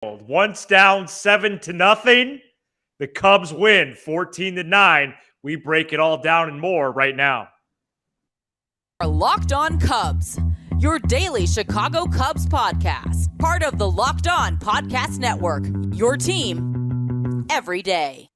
Once down 7-0, the Cubs win 14-9. We break it all down and more right now. Locked On Cubs, your daily Chicago Cubs podcast, part of the Locked On Podcast Network, your team every day.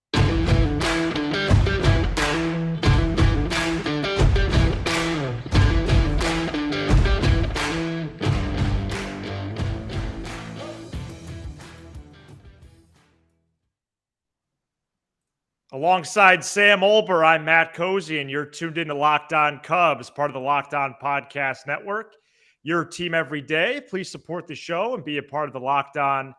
Alongside Sam Olber, I'm Matt Cozy, and you're tuned into Locked On Cubs, part of the Locked On Podcast Network. Your team every day. Please support the show and be a part of the Locked On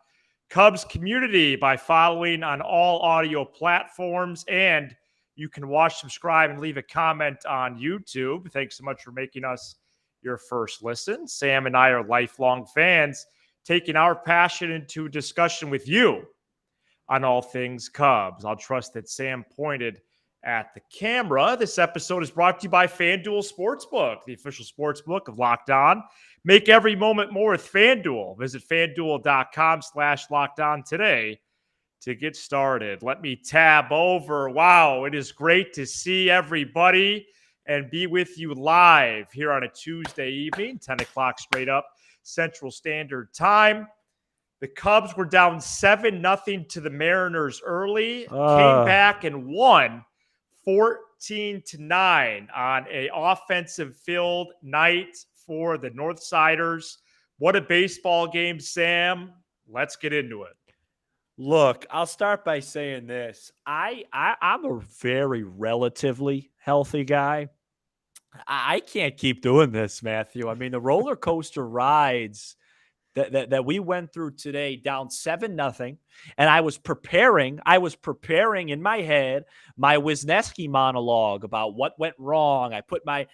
Cubs community by following on all audio platforms. And you can watch, subscribe, and leave a comment on YouTube. Thanks so much for making us your first listen. Sam and I are lifelong fans, taking our passion into discussion with you on all things Cubs. I'll trust that Sam pointed at the camera. This episode is brought to you by FanDuel Sportsbook, the official sportsbook of Locked On. Make every moment more with FanDuel. Visit FanDuel.com/LockedOn today to get started. Let me tab over. Wow, it is great to see everybody and be with you live here on a Tuesday evening, 10 o'clock straight up Central Standard Time. The Cubs were down 7-0 to the Mariners early, came back and won 14-9 on an offensive-filled night for the Northsiders. What a baseball game, Sam. Let's get into it. Look, I'll start by saying this. I'm a very relatively healthy guy. I can't keep doing this, Matthew. I mean, the roller coaster rides that we went through today, down 7-0, and I was preparing in my head my Wisniewski monologue about what went wrong. I put my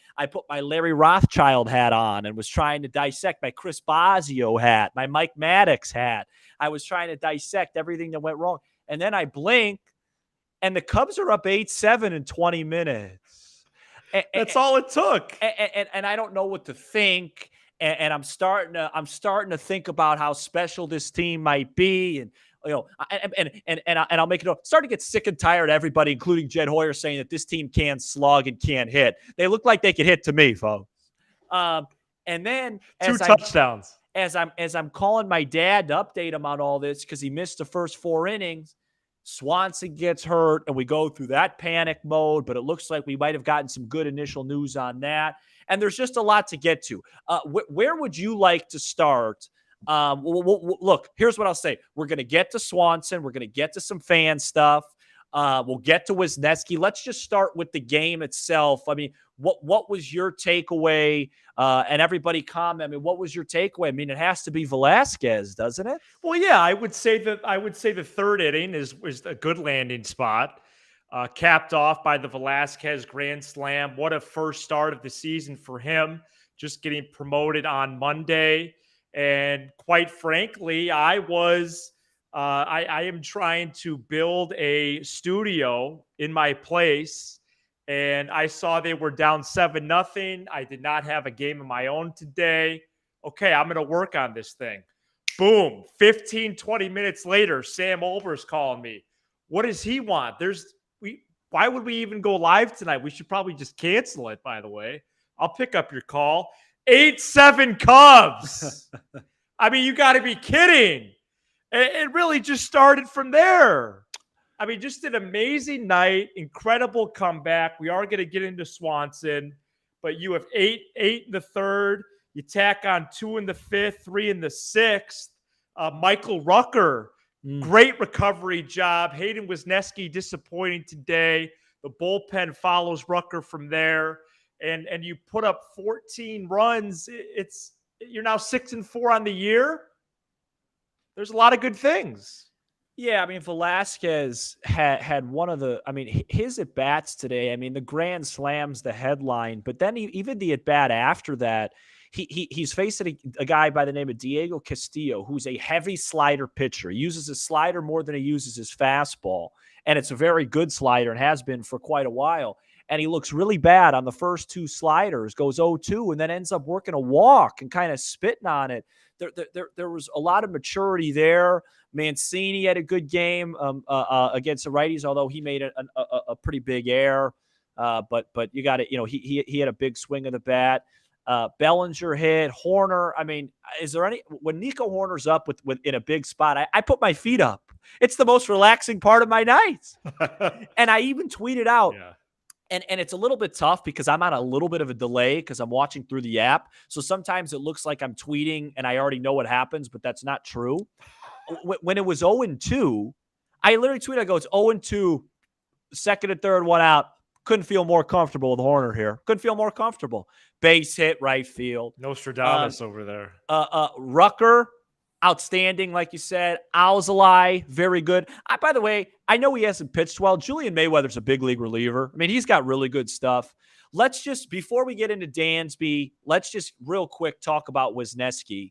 Larry Rothschild hat on and was trying to dissect my Chris Bosio hat, my Mike Maddox hat. I was trying to dissect everything that went wrong, and then I blink, and the Cubs are up 8-7 in 20 minutes. That's all it took. And I don't know what to think. And I'm starting to think about how special this team might be, and I'll make it up. Starting to get sick and tired of everybody, including Jed Hoyer, saying that this team can't slug and can't hit. They look like they could hit to me, folks. And then two touchdowns. As I'm calling my dad to update him on all this because he missed the first 4 innings, Swanson gets hurt, and we go through that panic mode. But it looks like we might have gotten some good initial news on that. And there's just a lot to get to. Where would you like to start? Look, here's what I'll say. We're going to get to Swanson. We're going to get to some fan stuff. We'll get to Wisniewski. Let's just start with the game itself. I mean, what was your takeaway? And everybody comment. I mean, what was your takeaway? I mean, it has to be Velazquez, doesn't it? Well, yeah, I would say the third inning is a good landing spot. Capped off by the Velazquez grand slam. What a first start of the season for him, just getting promoted on Monday. And quite frankly, I am trying to build a studio in my place, and I saw they were down 7-0. I did not have a game of my own today. Okay, I'm going to work on this thing. Boom. 15, 20 minutes later, Sam Olber's calling me. What does he want? Why would we even go live tonight? We should probably just cancel it, by the way. I'll pick up your call. 8-7 Cubs. I mean, you got to be kidding. It really just started from there. I mean, just an amazing night, incredible comeback. We are going to get into Swanson, but you have 8 in the third. You tack on 2 in the fifth, 3 in the sixth. Michael Rucker, great recovery job. Hayden Wisniewski disappointing today. The bullpen follows Rucker from there, and you put up 14 runs. You're now 6-4 on the year. There's a lot of good things. Yeah, I mean, Velazquez had one of the, I mean, his at-bats today, I mean, the grand slam's the headline, but then even the at-bat after that, he's facing a guy by the name of Diego Castillo, who's a heavy slider pitcher. He uses his slider more than he uses his fastball, and it's a very good slider and has been for quite a while. And he looks really bad on the first 2 sliders, goes 0-2, and then ends up working a walk and kind of spitting on it. There was a lot of maturity there. Mancini had a good game against the righties, although he made a pretty big error. But you got to, he had a big swing of the bat. Bellinger hit. Horner. I mean, is there any when Nico Horner's up with in a big spot? I put my feet up. It's the most relaxing part of my night. And I even tweeted out. Yeah. And it's a little bit tough because I'm on a little bit of a delay because I'm watching through the app. So sometimes it looks like I'm tweeting and I already know what happens, but that's not true. When it was 0-2, I literally tweeted, I go, it's 0-2, second and third, one out. Couldn't feel more comfortable with Horner here. Couldn't feel more comfortable. Base hit, right field. Nostradamus over there. Rucker, outstanding, like you said. Alzolay, very good. By the way, I know he hasn't pitched well. Julian Mayweather's a big league reliever. I mean, he's got really good stuff. Let's just, before we get into Dansby, let's just real quick talk about Wisniewski.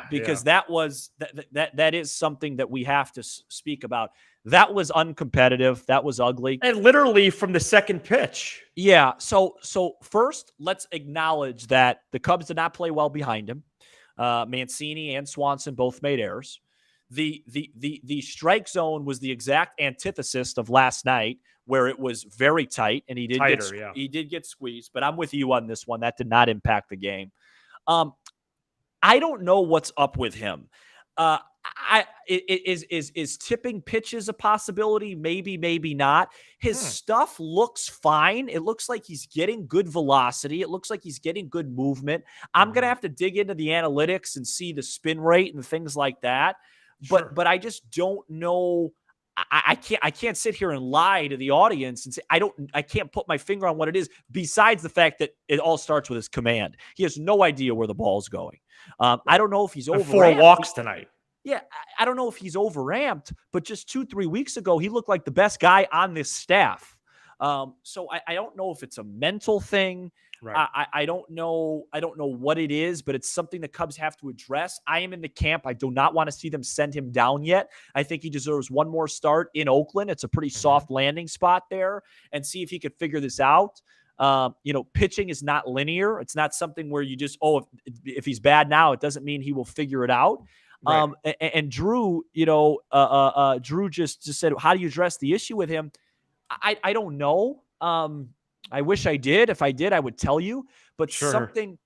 Because that was that is something that we have to speak about. That was uncompetitive. That was ugly. And literally from the second pitch. Yeah. So first, let's acknowledge that the Cubs did not play well behind him. Mancini and Swanson both made errors. The strike zone was the exact antithesis of last night, where it was very tight, and he did get squeezed. But I'm with you on this one. That did not impact the game. I don't know what's up with him. Is tipping pitches a possibility? Maybe, maybe not. His stuff looks fine. It looks like he's getting good velocity. It looks like he's getting good movement. I'm going to have to dig into the analytics and see the spin rate and things like that. But I just don't know. I can't sit here and lie to the audience and say I can't put my finger on what it is, besides the fact that it all starts with his command. He has no idea where the ball's going. I don't know if he's over 4 walks tonight. Yeah, I don't know if he's overamped, but just 2-3 weeks ago, he looked like the best guy on this staff. So I don't know if it's a mental thing. Right. I don't know what it is, but it's something the Cubs have to address. I am in the camp. I do not want to see them send him down yet. I think he deserves one more start in Oakland. It's a pretty soft landing spot there, and see if he could figure this out. Pitching is not linear. It's not something where you just, if he's bad now, it doesn't mean he will figure it out. Right. And Drew, Drew just said, how do you address the issue with him? I don't know. I wish I did. If I did, I would tell you. But something,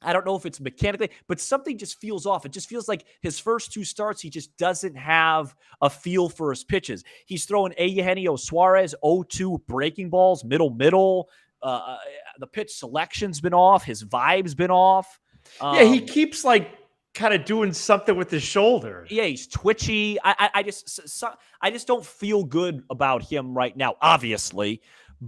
I don't know if it's mechanically, but something just feels off. It just feels like his first 2 starts, he just doesn't have a feel for his pitches. He's throwing Eugenio Suarez 0-2 breaking balls, middle. The pitch selection's been off. His vibe's been off. He keeps kind of doing something with his shoulder. Yeah, he's twitchy. I just don't feel good about him right now, obviously.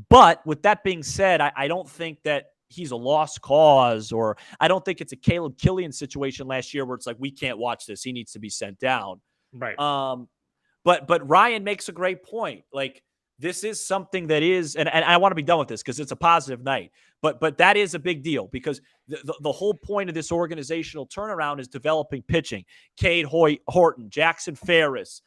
But with that being said, I don't think that he's a lost cause, or I don't think it's a Caleb Killian situation last year where it's like, we can't watch this. He needs to be sent down. Right. But Ryan makes a great point. Like, this is something that is, and I want to be done with this because it's a positive night, but that is a big deal because the whole point of this organizational turnaround is developing pitching. Cade Horton, Jackson Ferris,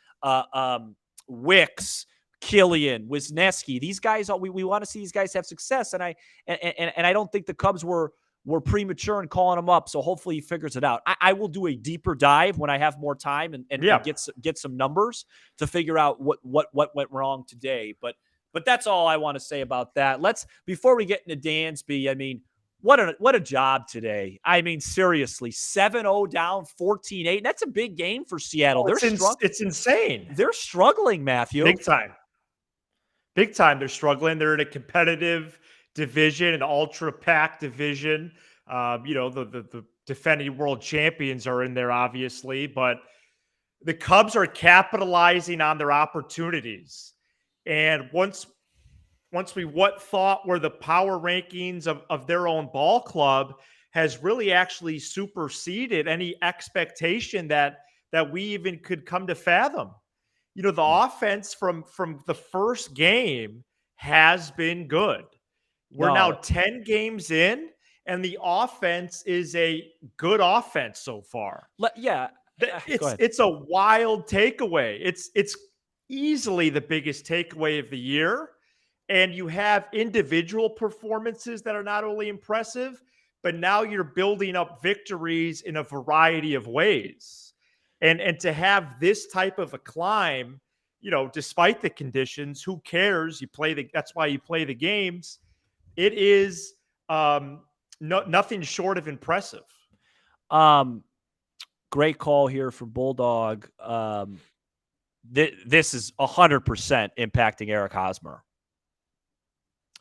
Wicks, Killian, Wisniewski, these guys, we want to see these guys have success. And I don't think the Cubs were premature in calling him up. So hopefully he figures it out. I will do a deeper dive when I have more time and get some numbers to figure out what went wrong today. But that's all I want to say about that. Before we get into Dansby, I mean, what a job today. I mean, seriously, 7-0 down, 14-8. That's a big game for Seattle. It's insane. They're struggling, Matthew. Big time. They're struggling. They're in a competitive division, an ultra-packed division. The defending world champions are in there, obviously, but the Cubs are capitalizing on their opportunities. And once we thought were the power rankings of their own ball club has really actually superseded any expectation that we even could come to fathom. The offense from the first game has been good. We're now 10 games in, and the offense is a good offense so far. It's a wild takeaway. It's easily the biggest takeaway of the year. And you have individual performances that are not only impressive, but now you're building up victories in a variety of ways. And to have this type of a climb, despite the conditions, who cares? That's why you play the games. It is nothing short of impressive. Great call here for Bulldog. This is 100% impacting Eric Hosmer.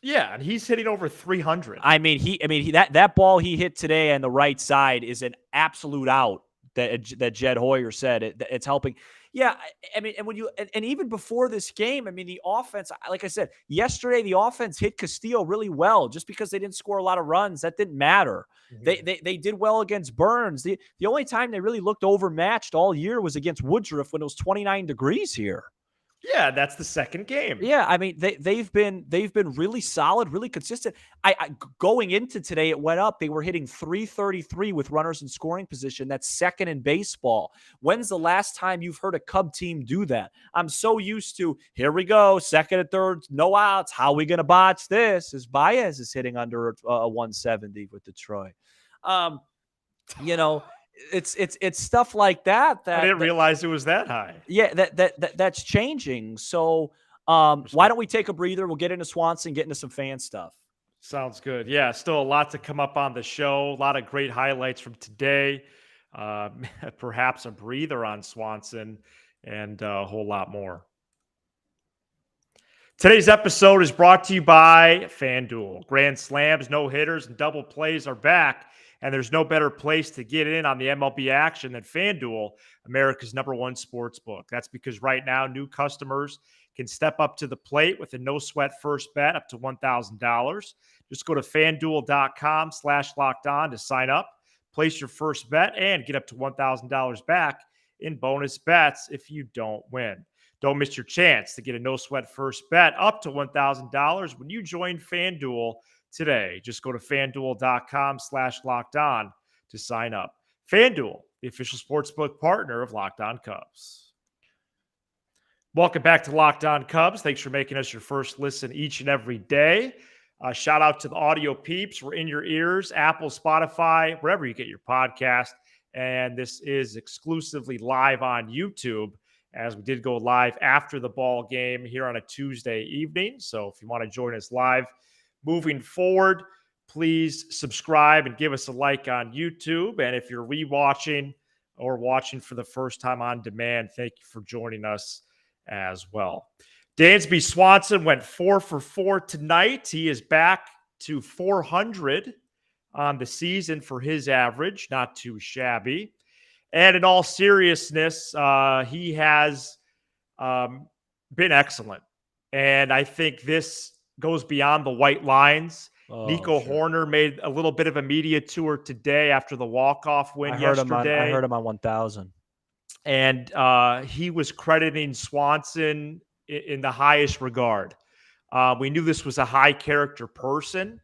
Yeah, and he's hitting over 300. That ball he hit today on the right side is an absolute out. That Jed Hoyer said it's helping. Yeah, and even before this game, the offense, like I said yesterday, the offense hit Castillo really well. Just because they didn't score a lot of runs, that didn't matter. Mm-hmm. They did well against Burns. The only time they really looked overmatched all year was against Woodruff when it was 29 degrees here. Yeah, that's the second game. Yeah, they've been really solid, really consistent. I going into today, it went up. They were hitting 333 with runners in scoring position. That's second in baseball. When's the last time you've heard a Cub team do that? I'm so used to, here we go, second and third, no outs. How are we going to botch this? As Baez is hitting under a 170 with Detroit. It's stuff like that. I didn't realize it was that high. Yeah, that's changing. So why don't we take a breather? We'll get into Swanson, get into some fan stuff. Sounds good. Yeah, still a lot to come up on the show. A lot of great highlights from today. Perhaps a breather on Swanson and a whole lot more. Today's episode is brought to you by FanDuel. Grand slams, no-hitters, and double plays are back. And there's no better place to get in on the MLB action than FanDuel, America's #1 sports book. That's because right now, new customers can step up to the plate with a no-sweat first bet up to $1,000. Just go to FanDuel.com/lockedon to sign up, place your first bet, and get up to $1,000 back in bonus bets if you don't win. Don't miss your chance to get a no-sweat first bet up to $1,000 when you join FanDuel today. Just go to FanDuel.com/lockedon to sign up. FanDuel, the official sportsbook partner of Locked On Cubs. Welcome back to Locked On Cubs. Thanks for making us your first listen each and every day. Shout out to the audio peeps. We're in your ears, Apple, Spotify, wherever you get your podcast. And this is exclusively live on YouTube, as we did go live after the ball game here on a Tuesday evening. So if you want to join us live moving forward, please subscribe and give us a like on YouTube. And if you're rewatching or watching for the first time on demand, thank you for joining us as well. Dansby Swanson went 4 for 4 tonight. He is back to 400 on the season for his average. Not too shabby. And in all seriousness, he has been excellent. And I think this goes beyond the white lines. Nico Horner made a little bit of a media tour today after the walk-off win yesterday. I heard him on 1,000. And he was crediting Swanson in the highest regard. We knew this was a high-character person.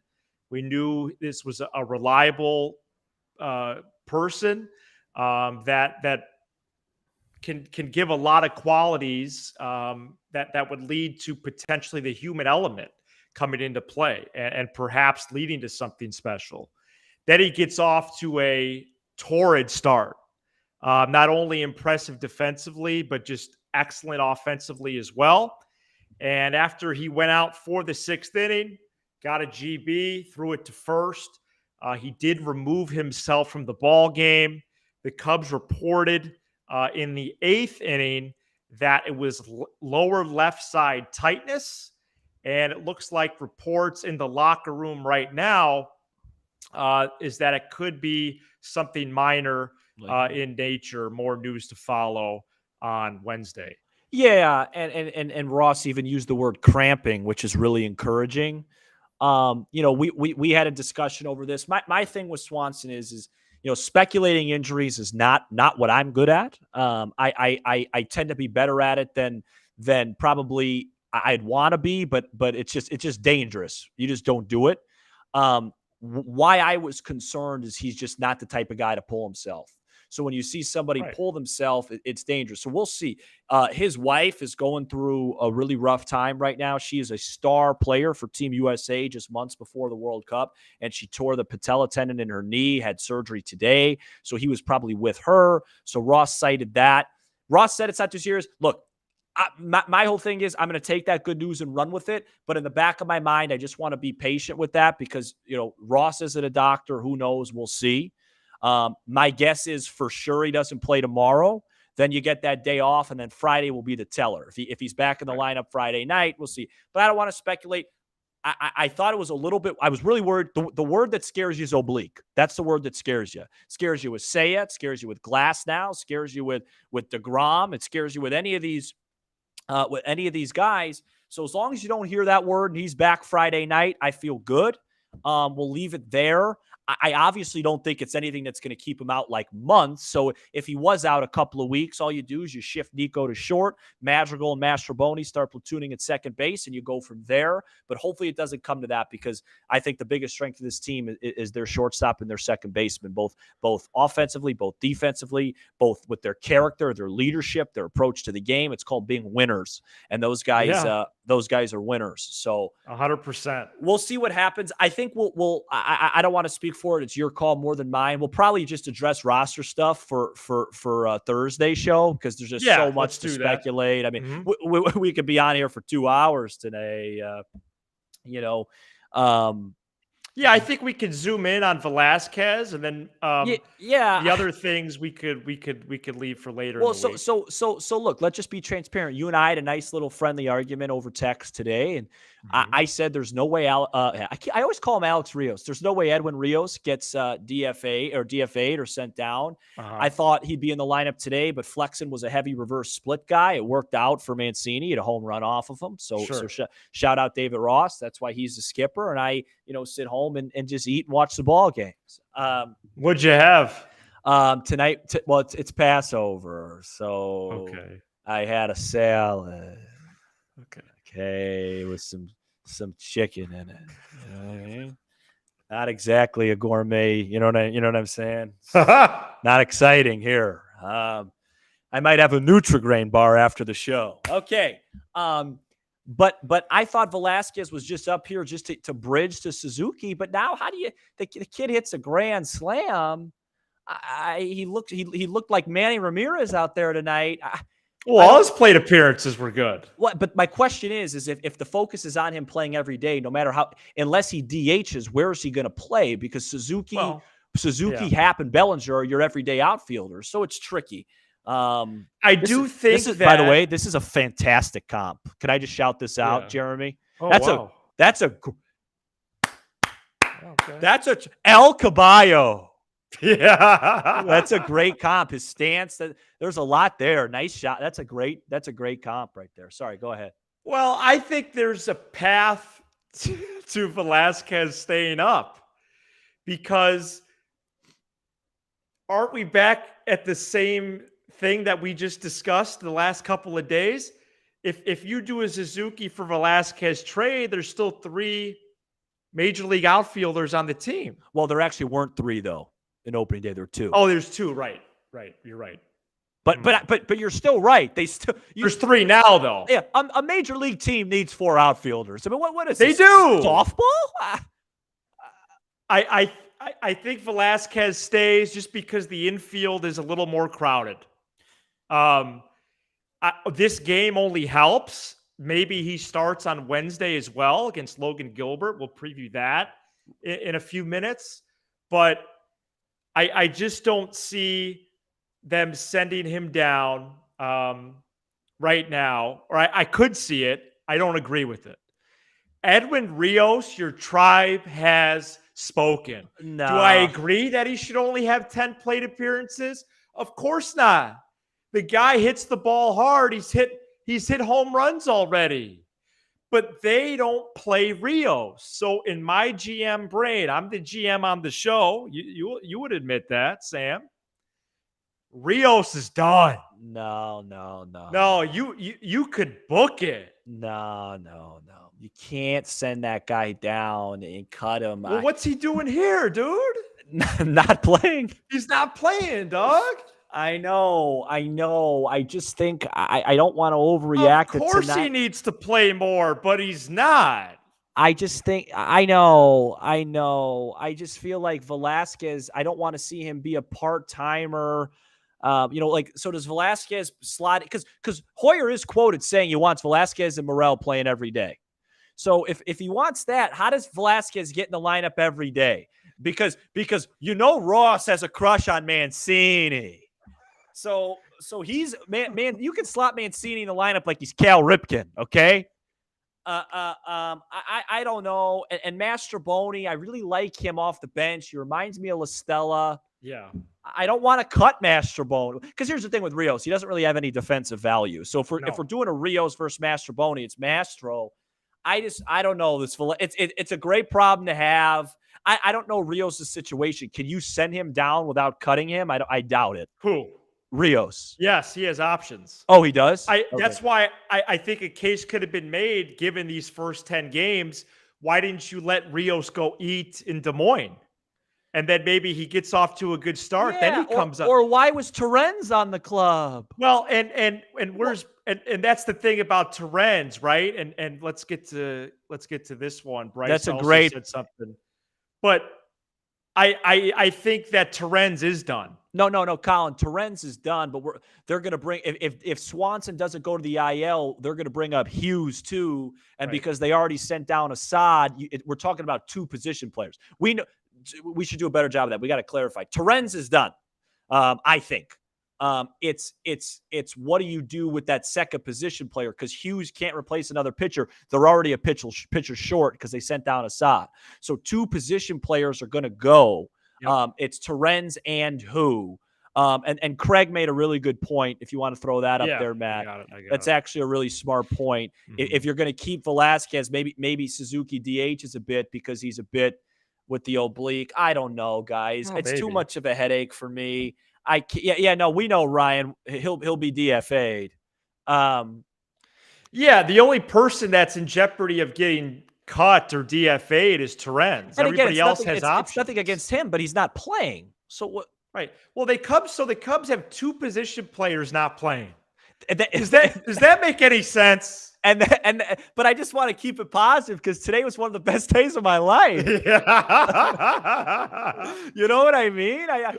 We knew this was a reliable person that can give a lot of qualities that would lead to potentially the human element coming into play and perhaps leading to something special. Then he gets off to a torrid start. Not only impressive defensively, but just excellent offensively as well. And after he went out for the 6th inning, got a GB, threw it to first. He did remove himself from the ball game. The Cubs reported in the 8th inning that it was lower left side tightness. And it looks like reports in the locker room right now is that it could be something minor in nature. More news to follow on Wednesday. Yeah, and Ross even used the word cramping, which is really encouraging. We had a discussion over this. My thing with Swanson is speculating injuries is not what I'm good at. I tend to be better at it than probably I'd want to be, but it's just dangerous. You just don't do it. Why I was concerned is he's just not the type of guy to pull himself. So when you see somebody Right. pull themselves, it's dangerous. So we'll see. His wife is going through a really rough time right now. She is a star player for Team USA just months before the World Cup, and she tore the patella tendon in her knee, had surgery today. So he was probably with her. So Ross cited that. Ross said it's not too serious. Look, my whole thing is I'm going to take that good news and run with it. But in the back of my mind, I just want to be patient with that because, Ross isn't a doctor. Who knows? We'll see. My guess is for sure he doesn't play tomorrow. Then you get that day off, and then Friday will be the teller. If he's back in the lineup Friday night, we'll see. But I don't want to speculate. I thought it was a little bit – I was really worried. The word that scares you is oblique. That's the word that scares you. It scares you with Seiya. It scares you with Glass now. It scares you with DeGrom. It scares you with any of these guys. So as long as you don't hear that word and he's back Friday night, I feel good. We'll leave it there. I obviously don't think it's anything that's going to keep him out like months. So if he was out a couple of weeks, all you do is you shift Nico to short, Madrigal and Mastrobuoni start platooning at second base, and you go from there. But hopefully it doesn't come to that because I think the biggest strength of this team is their shortstop and their second baseman, both offensively, both defensively, both with their character, their leadership, their approach to the game. It's called being winners, and those guys are winners. So 100%. We'll see what happens. I think I don't want to speak for it. It's your call more than mine. We'll probably just address roster stuff for Thursday show because there's just so much to speculate. That. I mean, we could be on here for 2 hours today. I think we could zoom in on Velazquez, and then the other things we could leave for later. Well, in the week. So look, let's just be transparent. You and I had a nice little friendly argument over text today, and I said there's no way. I always call him Alex Rios. There's no way Edwin Rios gets DFA'd or sent down. I thought he'd be in the lineup today, but Flexen was a heavy reverse split guy. It worked out for Mancini. He had a home run off of him. So shout out David Ross. That's why he's the skipper, and I sit home and just eat and watch the ball games. What'd you have tonight? It's Passover, so I had a salad. Okay, with some chicken in it. You know what I mean? Not exactly a gourmet. You know what I'm saying? Not exciting here. I might have a Nutri-Grain bar after the show. Okay. But I thought Velazquez was just up here just to bridge to Suzuki. But now, how do you? The kid hits a grand slam. He looked like Manny Ramirez out there tonight. All his plate appearances were good. What? But my question is if the focus is on him playing every day, no matter how, unless he DHs, where is he going to play? Because Suzuki, Happ, and Bellinger are your everyday outfielders, so it's tricky. I do think that, by the way, this is a fantastic comp. Can I just shout this out, Jeremy? That's a El Caballo. Yeah, that's a great comp. His stance, there's a lot there. Nice shot. That's a great comp right there. Sorry, go ahead. Well, I think there's a path to Velazquez staying up because aren't we back at the same thing that we just discussed the last couple of days? If you do a Suzuki for Velazquez trade, there's still 3 major league outfielders on the team. Well, there actually weren't 3 though. In opening day, there were 2. Oh, there's 2. Right. You're right. But you're still right. There's 3 now, though. Yeah, a major league team needs 4 outfielders. I mean, what is they this, do? Softball? I think Velazquez stays just because the infield is a little more crowded. This game only helps. Maybe he starts on Wednesday as well against Logan Gilbert. We'll preview that in a few minutes, but I just don't see them sending him down right now, or I could see it. I don't agree with it. Edwin Rios, your tribe has spoken. No. Do I agree that he should only have 10 plate appearances? Of course not. The guy hits the ball hard. He's hit home runs already. But they don't play Rios. So in my GM brain, I'm the GM on the show. You would admit that, Sam. Rios is done. No. No, you could book it. No. You can't send that guy down and cut him. Well, what's he doing here, dude? Not playing. He's not playing, dog. I know. I just think I don't want to overreact. Of course he needs to play more, but he's not. I just think I know. I just feel like Velazquez, I don't want to see him be a part-timer. So does Velazquez slot? Because Hoyer is quoted saying he wants Velazquez and Morel playing every day. So if he wants that, how does Velazquez get in the lineup every day? Because Ross has a crush on Mancini. So he's man. You can slot Mancini in the lineup like he's Cal Ripken, okay? I don't know. And Mastroboni, I really like him off the bench. He reminds me of La Stella. Yeah. I don't want to cut Mastroboni because here's the thing with Rios. He doesn't really have any defensive value. So if we're doing a Rios versus Mastroboni, it's Mastro. I don't know this. It's a great problem to have. I don't know Rios' situation. Can you send him down without cutting him? I doubt it. Who? Rios. Yes, he has options. Oh, he does? That's why I think a case could have been made given these first 10 games. Why didn't you let Rios go eat in Des Moines? And then maybe he gets off to a good start. Yeah, then he comes up. Or why was Terens on the club? Well, and that's the thing about Terens, right? And let's get to this one. Bryce that's a also great said something. But I think that Terens is done. No, Colin. Terens is done, but they're going to bring if Swanson doesn't go to the IL, they're going to bring up Hughes too, and because they already sent down Assad, we're talking about two position players. We know we should do a better job of that. We got to clarify. Terens is done. I think it's what do you do with that second position player because Hughes can't replace another pitcher. They're already a pitcher short because they sent down Assad. So two position players are going to go. Yep. It's Terens and who. And Craig made a really good point. If you want to throw that up there, Matt, I got that's actually a really smart point. Mm-hmm. If you're going to keep Velazquez, maybe Suzuki DH is a bit because he's a bit with the oblique. I don't know, guys. It's too much of a headache for me. No, we know Ryan. He'll be DFA'd. The only person that's in jeopardy of getting cut or DFA'd is Terens. Everybody else has options. It's nothing against him, but he's not playing. So what? Right. Well, the Cubs have two position players not playing. Does that make any sense? But I just want to keep it positive because today was one of the best days of my life. You know what I mean? I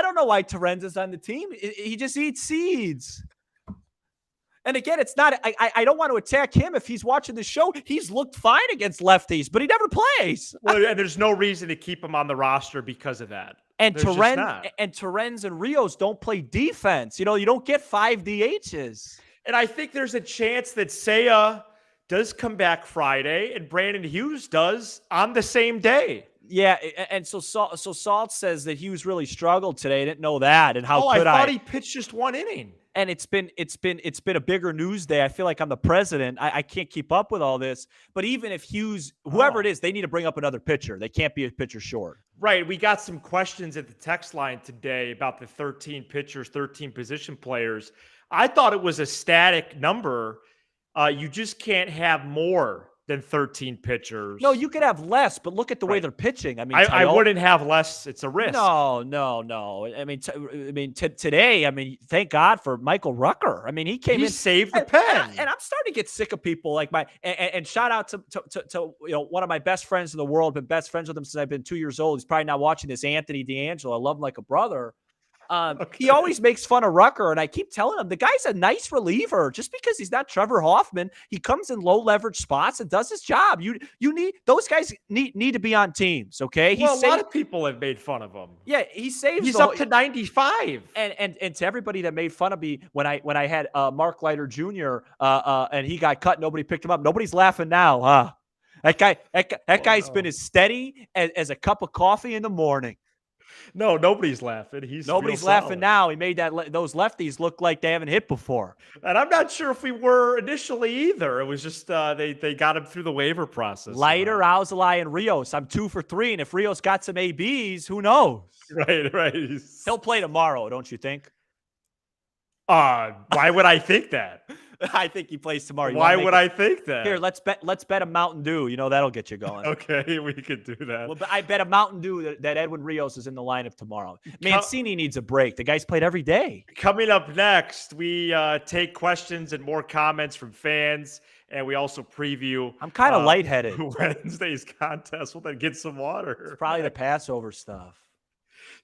don't know why Terens is on the team. He just eats seeds. And again, it's not. I don't want to attack him if he's watching the show. He's looked fine against lefties, but he never plays. Well, and there's no reason to keep him on the roster because of that. And Terens and Rios don't play defense. You don't get 5 DHs. And I think there's a chance that Seiya does come back Friday and Brandon Hughes does on the same day. Yeah, and so Salt says that Hughes really struggled today. I didn't know that. And how could I? I thought he pitched just one inning. And it's been a bigger news day. I feel like I'm the president. I can't keep up with all this. But even if Hughes, whoever it is, they need to bring up another pitcher. They can't be a pitcher short. Right. We got some questions at the text line today about the 13 pitchers, 13 position players. I thought it was a static number. You just can't have more than 13 pitchers. No, you could have less, but look at the way they're pitching. I mean, I wouldn't have less. It's a risk. No. I mean, today, thank God for Michael Rucker. I mean, he came in, saved the pen. And I'm starting to get sick of people like and shout out to one of my best friends in the world. Been best friends with him since I've been 2 years old. He's probably not watching this. Anthony D'Angelo. I love him like a brother. He always makes fun of Rucker, and I keep telling him the guy's a nice reliever. Just because he's not Trevor Hoffman, he comes in low leverage spots and does his job. You need those guys need to be on teams, okay? A lot of people have made fun of him. Yeah, he saves. He's up to 95. And to everybody that made fun of me when I had Mark Leiter Jr. And he got cut, nobody picked him up. Nobody's laughing now, huh? That guy's been as steady as a cup of coffee in the morning. No, nobody's laughing. Nobody's laughing now. He made those lefties look like they haven't hit before. And I'm not sure if we were initially either. It was just they got him through the waiver process. Leiter, Alzolay, and Rios. I'm 2 for 3. And if Rios got some ABs, who knows? Right. He'll play tomorrow, don't you think? Why would I think that? I think he plays tomorrow. Why would I think that? Here, let's bet a Mountain Dew. You know, that'll get you going. Okay, we could do that. Well, but I bet a Mountain Dew that Edwin Rios is in the lineup tomorrow. Mancini needs a break. The guy's played every day. Coming up next, we take questions and more comments from fans, and we also preview. I'm kind of lightheaded. Wednesday's contest. We'll then get some water. It's probably the Passover stuff.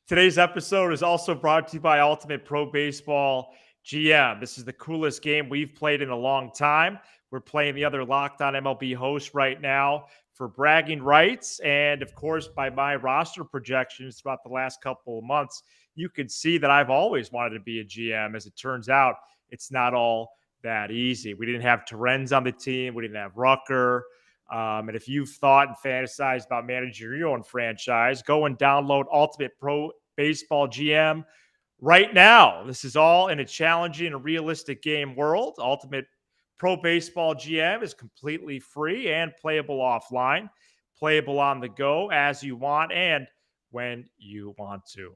Today's episode is also brought to you by Ultimate Pro Baseball GM. This is the coolest game we've played in a long time. We're playing the other Locked On MLB hosts right now for bragging rights. And of course, by my roster projections throughout the last couple of months, you can see that I've always wanted to be a GM. As it turns out, it's not all that easy. We didn't have Terens on the team. We didn't have Rucker. And if you've thought and fantasized about managing your own franchise, go and download Ultimate Pro Baseball GM right now. This is all in a challenging and realistic game world. Ultimate Pro Baseball GM is completely free and playable offline, playable on the go as you want and when you want to.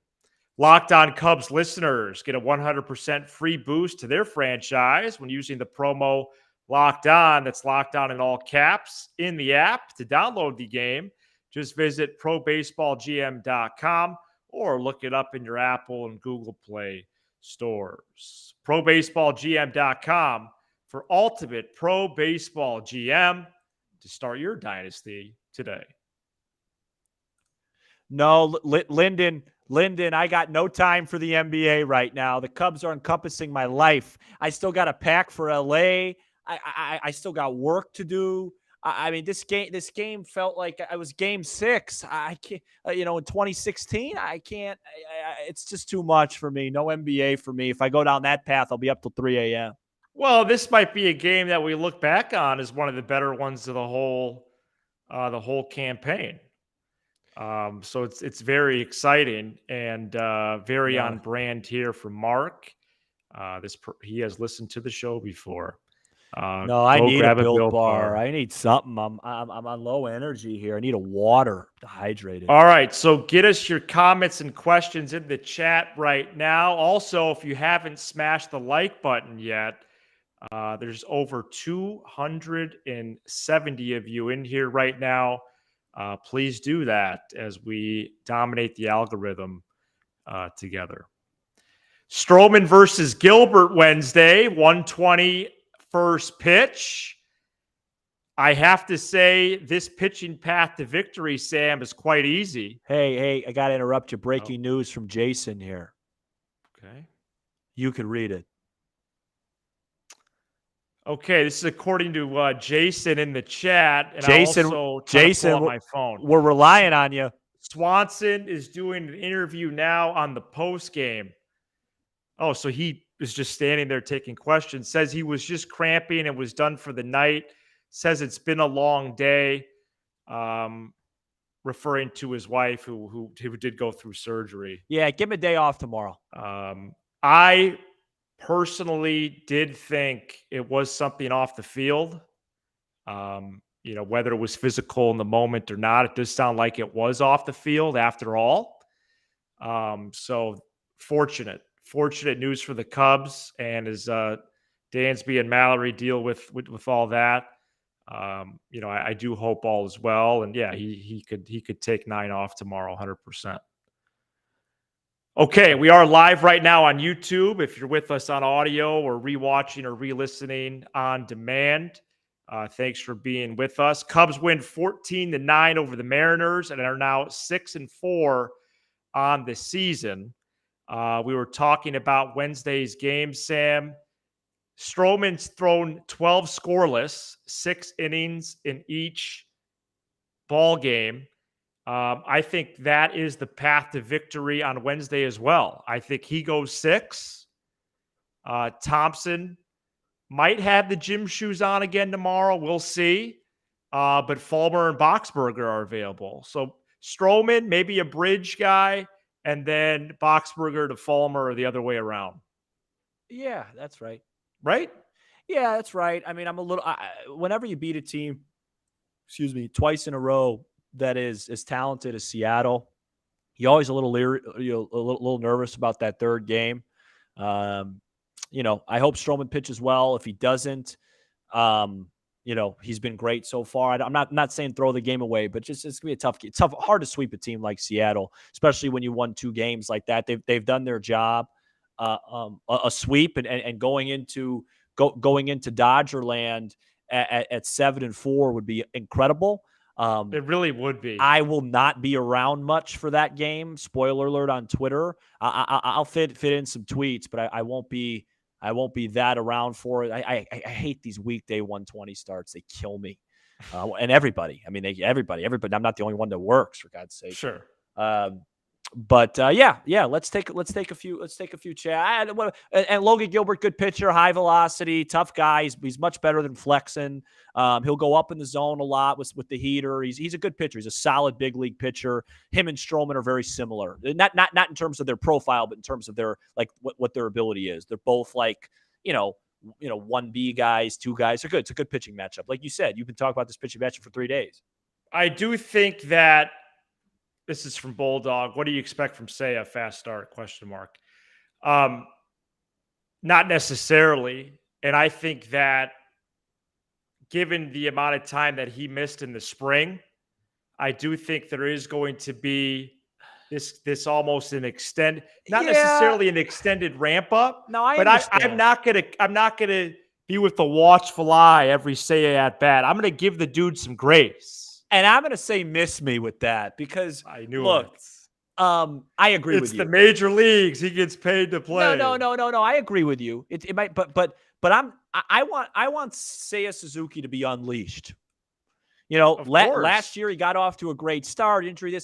Locked On Cubs listeners get a 100% free boost to their franchise when using the promo Locked On. That's Locked On in all caps in the app. To download the game, just visit probaseballgm.com or look it up in your Apple and Google Play stores. probaseballgm.com for Ultimate Pro Baseball GM to start your dynasty today. No, Lyndon, I got no time for the NBA right now. The Cubs are encompassing my life. I still got a pack for LA. I still got work to do. I mean, this game felt like I was game 6. I can't, in 2016, I can't. It's just too much for me. No NBA for me. If I go down that path, I'll be up till 3 a.m. Well, this might be a game that we look back on as one of the better ones of the whole campaign. So it's very exciting and very on brand here for Mark. He has listened to the show before. No, I need a Built Bar. I need something. I'm on low energy here. I need a water to hydrate it. All right, so get us your comments and questions in the chat right now. Also, if you haven't smashed the like button yet, there's over 270 of you in here right now. Please do that as we dominate the algorithm together. Stroman versus Gilbert Wednesday, 120 first pitch. I have to say this pitching path to victory, Sam, is quite easy. Hey, I got to interrupt you. Breaking news from Jason here. Okay. You could read it. Okay, this is according to Jason in the chat. And Jason, on my phone. We're relying on you. Swanson is doing an interview now on the post game. Oh, so he is just standing there taking questions. Says he was just cramping and was done for the night. Says it's been a long day. Referring to his wife who did go through surgery. Yeah, give him a day off tomorrow. I personally did think it was something off the field. Whether it was physical in the moment or not, it does sound like it was off the field after all. So fortunate news for the Cubs. And as Dansby and Mallory deal with all that, I do hope all is well. And yeah, he could take 9 off tomorrow, 100%. Okay, we are live right now on YouTube. If you're with us on audio or rewatching or re-listening on demand, thanks for being with us. Cubs win 14-9 over the Mariners and are now 6-4 on the season. We were talking about Wednesday's game, Sam. Stroman's thrown 12 scoreless, 6 innings in each ball game. I think that is the path to victory on Wednesday as well. I think he goes 6. Thompson might have the gym shoes on again tomorrow. We'll see. But Fulmer and Boxberger are available. So Stroman, maybe a bridge guy, and then Boxberger to Fulmer or the other way around. Yeah, that's right. Right? Yeah, that's right. I mean, I'm a little whenever you beat a team, twice in a row that is as talented as Seattle, you're always a little leery, a little nervous about that third game. I hope Stroman pitches well. If he doesn't, he's been great so far. I'm not saying throw the game away, but just it's gonna be a tough game. It's tough, hard to sweep a team like Seattle, especially when you won 2 games like that. They've done their job. A sweep and going into Dodgerland at 7-4 would be incredible. It really would be. I will not be around much for that game. Spoiler alert on Twitter. I'll fit in some tweets, but I won't be that around for it. I hate these weekday 120 starts. They kill me. And everybody. I mean, everybody. I'm not the only one that works, for God's sake. Sure. But let's take a few chat. And Logan Gilbert, good pitcher, high velocity, tough guy. He's much better than Flexen. He'll go up in the zone a lot with the heater. He's a good pitcher. He's a solid big league pitcher. Him and Stroman are very similar. Not in terms of their profile, but in terms of their what their ability is. They're both 1B guys, 2 guys. They're good. It's a good pitching matchup. Like you said, you've been talking about this pitching matchup for 3 days. I do think that. This is from Bulldog. What do you expect from Seiya? Fast start? ? Not necessarily. And I think that given the amount of time that he missed in the spring, I do think there is going to be this almost an necessarily an extended ramp up. No, I but understand. I'm not gonna be with the watchful eye every Seiya at bat. I'm gonna give the dude some grace. And I'm going to say miss me with that because I knew look, it. I agree with you. It's the major leagues. He gets paid to play. No. I agree with you. It might, but I want Seiya Suzuki to be unleashed. Last year he got off to a great start. Injury.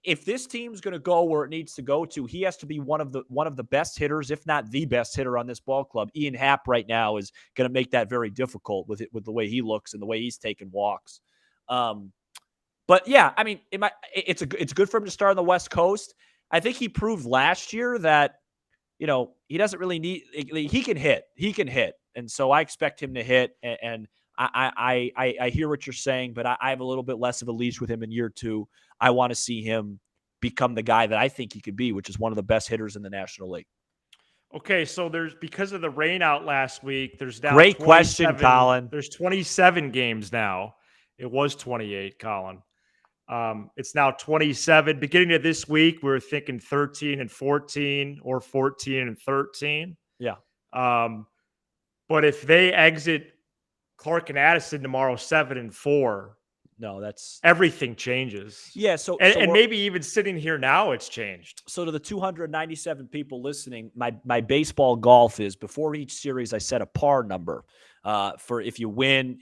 If this team's going to go where it needs to go to, he has to be one of the best hitters, if not the best hitter on this ball club. Ian Happ right now is going to make that very difficult with the way he looks and the way he's taking walks. But yeah, I mean, it's good for him to start on the West Coast. I think he proved last year that, he doesn't really need, he can hit. And so I expect him to hit. And I hear what you're saying, but I have a little bit less of a leash with him in year 2. I want to see him become the guy that I think he could be, which is one of the best hitters in the National League. Okay, so because of the rain out last week, there's now great question, Colin. There's 27 games now. It was 28, Colin. It's now 27. Beginning of this week, we were thinking 13-14 or 14-13. Yeah. But if they exit Clark and Addison tomorrow 7-4, no, that's everything changes. Yeah. So maybe even sitting here now, it's changed. So to the 297 people listening, my baseball golf is before each series, I set a par number. For if you win,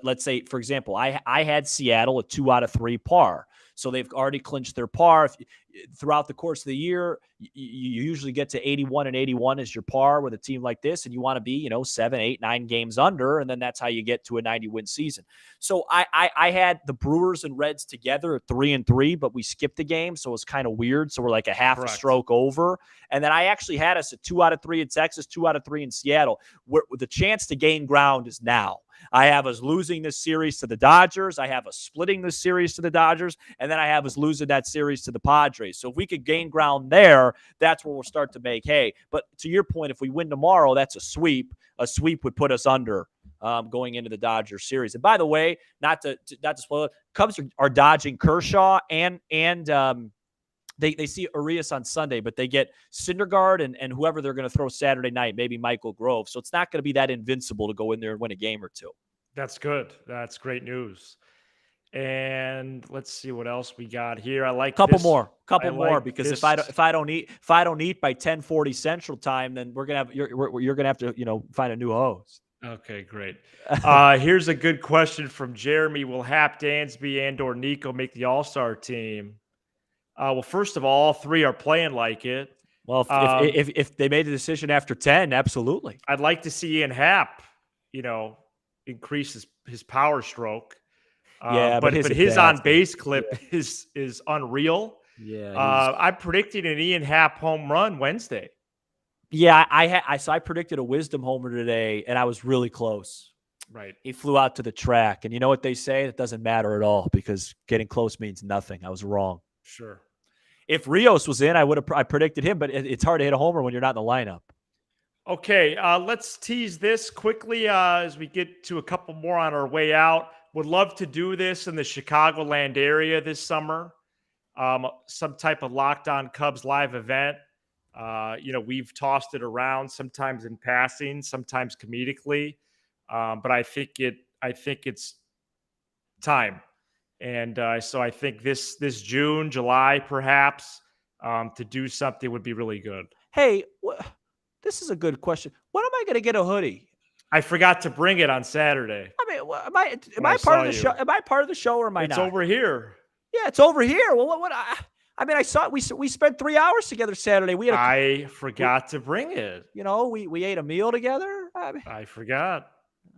let's say, for example, I had Seattle a 2 out of 3 par. So they've already clinched their par. Throughout the course of the year, you usually get to 81 and 81 as your par with a team like this. And you want to be, 7, 8, 9 games under. And then that's how you get to a 90-win season. So I had the Brewers and Reds together at 3-3, but we skipped the game. So it was kind of weird. So we're like a half a stroke over. And then I actually had us at 2 out of 3 in Texas, 2 out of 3 in Seattle, where the chance to gain ground is now. I have us losing this series to the Dodgers. I have us splitting this series to the Dodgers. And then I have us losing that series to the Padres. So if we could gain ground there, that's where we'll start to make hay. But to your point, if we win tomorrow, that's a sweep. A sweep would put us under going into the Dodgers series. And by the way, not to spoil it, Cubs are dodging Kershaw and they see Urias on Sunday, but they get Syndergaard and whoever they're going to throw Saturday night, maybe Michael Grove. So it's not going to be that invincible to go in there and win a game or 2. That's good. That's great news. And let's see what else we got here. I like couple this. more because this. if I don't eat by 10:40 Central Time, then you're gonna have to find a new host. Okay, great. Here's a good question from Jeremy. Will Hap, Dansby, and/or Nico make the All-Star team? Well, first of all 3 are playing like it. Well, if they made the decision after 10, absolutely. I'd like to see Ian Happ, increase his power stroke. But his on base clip is unreal. Yeah. I'm predicting an Ian Happ home run Wednesday. Yeah, I predicted a wisdom homer today, and I was really close. Right. He flew out to the track, and you know what they say? It doesn't matter at all because getting close means nothing. I was wrong. Sure. If Rios was in, I predicted him, but it's hard to hit a homer when you're not in the lineup. Okay, let's tease this quickly as we get to a couple more on our way out. Would love to do this in the Chicagoland area this summer. Some type of Locked On Cubs live event. We've tossed it around sometimes in passing, sometimes comedically, but I think it's time, and so I think this June, July, perhaps, to do something would be really good. Hey, this is a good question. When am I going to get a hoodie? I forgot to bring it on Saturday. I mean, am I part of the show? Am I part of the show or am I It's not? over here. Yeah, it's over here. Well, what? I mean, I saw it. We spent 3 hours together Saturday. I forgot to bring it. We ate a meal together. I forgot.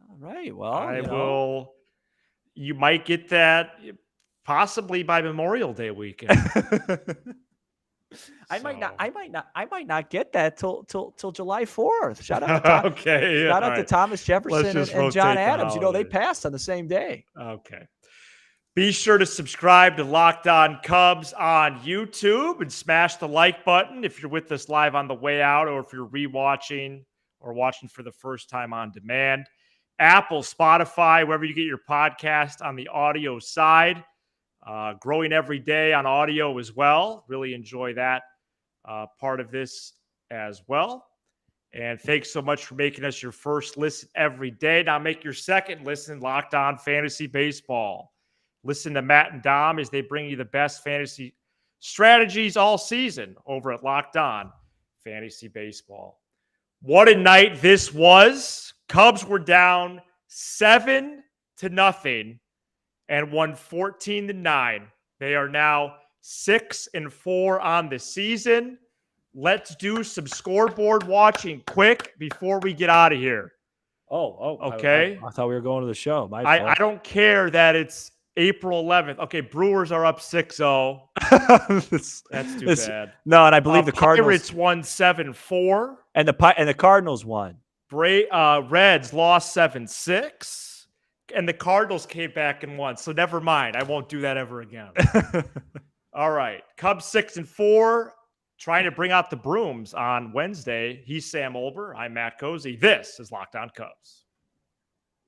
All right. Well, I will. You might get that possibly by Memorial Day weekend. I might not get that till July 4th. Shout out to Tom, okay. Shout out to Thomas Jefferson and John Adams. They passed on the same day. Okay. Be sure to subscribe to Locked On Cubs on YouTube and smash the like button if you're with us live on the way out, or if you're rewatching or watching for the first time on demand. Apple, Spotify, wherever you get your podcast on the audio side. Growing every day on audio as well. Really enjoy that part of this as well. And thanks so much for making us your first listen every day. Now make your second listen Locked On Fantasy Baseball. Listen to Matt and Dom as they bring you the best fantasy strategies all season over at Locked On Fantasy Baseball. What a night this was. Cubs were down 7-0 and won 14-9. They are now 6-4 on the season. Let's do some scoreboard watching quick before we get out of here. Okay. I thought we were going to the show. I don't care that it's April 11th. Okay, Brewers are up 6-0. That's too bad. No, and I believe the Cardinals. Pirates won 7-4. And the Cardinals won. Reds lost 7-6. And the Cardinals came back and won. So never mind. I won't do that ever again. All right. Cubs 6-4. Trying to bring out the brooms on Wednesday. He's Sam Olber. I'm Matt Cozy. This is Locked On Cubs.